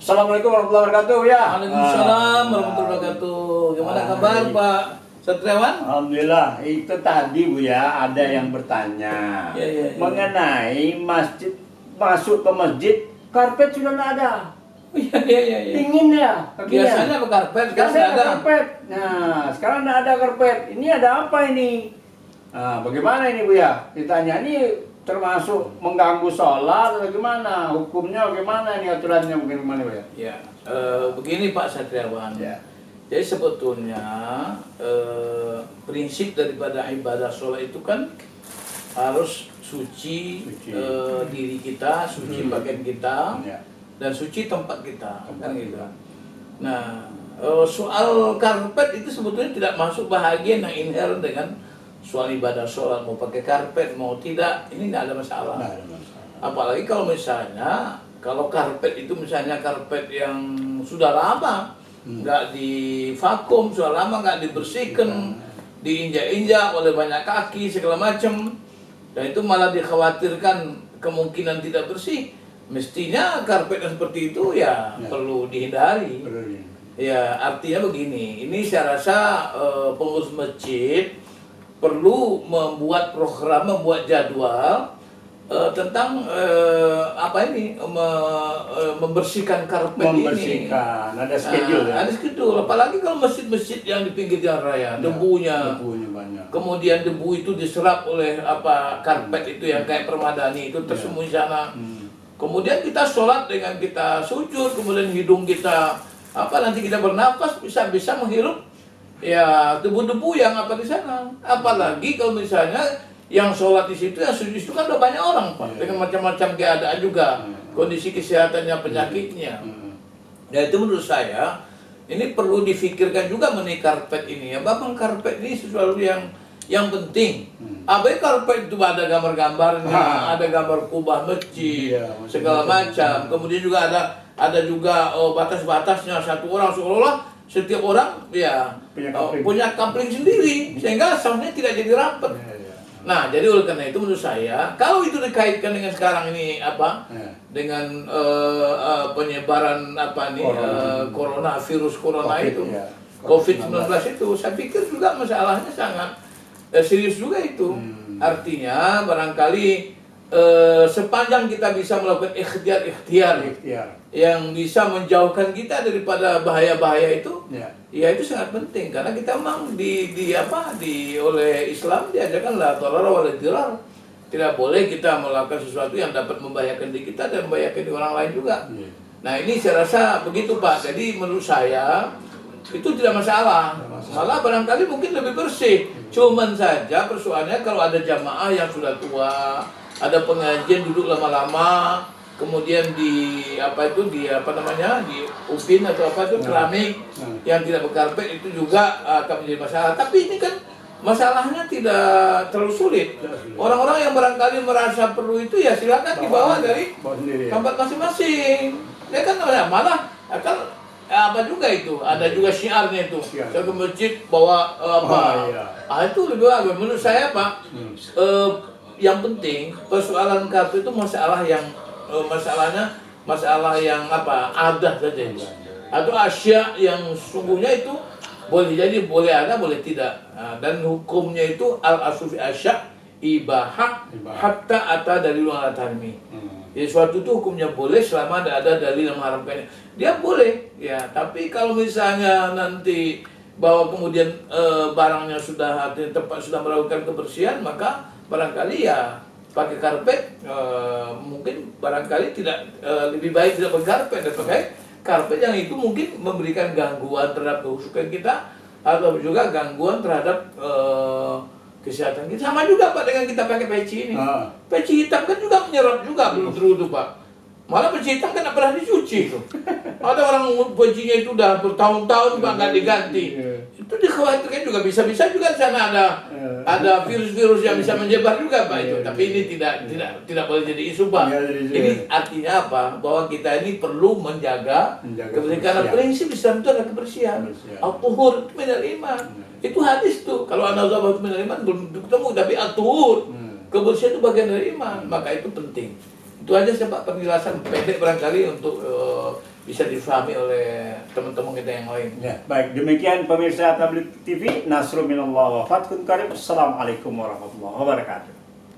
Assalamualaikum warahmatullahi wabarakatuh ya. Waalaikumsalam warahmatullahi wabarakatuh. Gimana kabar Pak Satriawan? Alhamdulillah. Itu tadi Bu ya ada yang bertanya Ya. mengenai masjid, masuk ke masjid karpet sudah tidak ada. Iya. Ingin ya. Biasanya apa karpet? Sekarang Biasanya ada. karpet. Nah sekarang tidak ada karpet. Ini ada apa ini? Nah, bagaimana ini Bu ya? Ditanya ini termasuk mengganggu sholat atau gimana? Hukumnya bagaimana ini, aturannya bagaimana Bu ya? Ya, begini Pak Satriawan. Ya. Jadi sebetulnya prinsip daripada ibadah sholat itu kan harus suci. Diri kita, suci pakaian kita, Ya. dan suci tempat kita, kan gitu. Nah, soal karpet itu sebetulnya tidak masuk bahagian yang inherent dengan soal ibadah sholat, mau pakai karpet mau tidak, ini tidak ada masalah. Nggak ada masalah. Apalagi kalau misalnya, kalau karpet itu misalnya karpet yang sudah lama nggak divakum, sudah lama nggak dibersihkan, diinjak-injak oleh banyak kaki segala macam, dan itu malah dikhawatirkan kemungkinan tidak bersih. Mestinya karpet yang seperti itu ya perlu dihindari. Ya, artinya begini, ini saya rasa pengurus masjid perlu membuat program, membuat jadwal tentang membersihkan karpet ini. Ada schedule ya. Ada schedule, apalagi kalau masjid-masjid yang di pinggir jalan raya, debunya banyak. kemudian debu itu diserap oleh karpet itu yang kayak permadani itu tersembunyi sana. Kemudian kita sholat dengan kita sujud, kemudian hidung kita nanti kita bernafas bisa menghirup ya debu-debu yang di sana. Apalagi kalau misalnya yang sholat di situ, yang sujud itu kan udah banyak orang Pak, dengan macam-macam keadaan juga, kondisi kesehatannya, penyakitnya. Ya itu menurut saya ini perlu difikirkan juga mengenai karpet ini ya. Bang, karpet ini sesuatu yang penting. Apalagi karpet itu ada gambar-gambarnya, ada gambar kubah masjid, segala macam. Kemudian juga ada juga batas-batasnya, satu orang seolah-olah setiap orang ya punya kampling sendiri, sehingga soundnya tidak jadi rapat. Nah, jadi oleh karena itu menurut saya, kalau itu dikaitkan dengan sekarang ini dengan penyebaran virus corona itu, COVID-19 itu, saya pikir juga masalahnya sangat serius juga itu. Artinya barangkali sepanjang kita bisa melakukan ikhtiar yang bisa menjauhkan kita daripada bahaya-bahaya itu, ya itu sangat penting, karena kita memang oleh Islam diajarkan la darara wa la dirar. Tidak boleh kita melakukan sesuatu yang dapat membahayakan diri kita dan membahayakan orang lain juga. Nah ini saya rasa begitu Pak. Jadi menurut saya itu tidak masalah, malah barangkali mungkin lebih bersih. Cuman saja persoalannya kalau ada jamaah yang sudah tua, ada pengajian duduk lama-lama, kemudian di upin atau keramik yang tidak berkarpet, itu juga akan menjadi masalah. Tapi ini kan masalahnya tidak terlalu sulit. Orang-orang yang barangkali merasa perlu itu ya silakan dibawa dari tempat masing-masing. Ya kan malah juga itu, ada juga syiarnya itu. Saya ke masjid bawa itu lebih bagus menurut saya Pak. Yang penting persoalan karpet itu masalah yang adah saja itu, atau asya yang sungguhnya itu boleh jadi boleh ada boleh tidak. Dan hukumnya itu al asufi asya ibahah hatta ata dalil ala tarmi. Jadi suatu itu hukumnya boleh selama ada dalil yang mengharamkannya, dia boleh ya. Tapi kalau misalnya nanti bahwa kemudian barangnya tempat sudah melakukan kebersihan, maka barangkali ya pakai karpet, mungkin barangkali tidak lebih baik tidak pakai karpet dan pakai karpet yang itu mungkin memberikan gangguan terhadap kehusukan kita atau juga gangguan terhadap kesehatan kita. Sama juga Pak dengan kita pakai peci ini. Peci hitam kan juga menyerap juga belum tentu Pak. Malah peci hitam kan tidak pernah dicuci itu. Ada orang pecinya itu udah bertahun-tahun Pak nggak diganti. Itu dikhawatirkan juga bisa-bisa juga di sana ada virus-virus yang bisa menyebar juga Pak itu. Tapi ini tidak boleh jadi isu Pak. Ini artinya apa? Bahwa kita ini perlu menjaga kebersihan. Karena prinsip Islam itu adalah kebersihan. Al-tuhur itu minal iman. Itu hadis tuh. Kalau an-nazafatu minal iman belum ketemu, tapi al-tuhur, kebersihan itu bagian dari iman. Maka itu penting. Itu aja sih Pak penjelasan pendek barangkali untuk bisa difahami oleh teman-teman kita yang lain. Ya, baik. Demikian pemirsa Tabligh TV. Nasrul minallah wa fathun qarib. Assalamualaikum warahmatullahi wabarakatuh.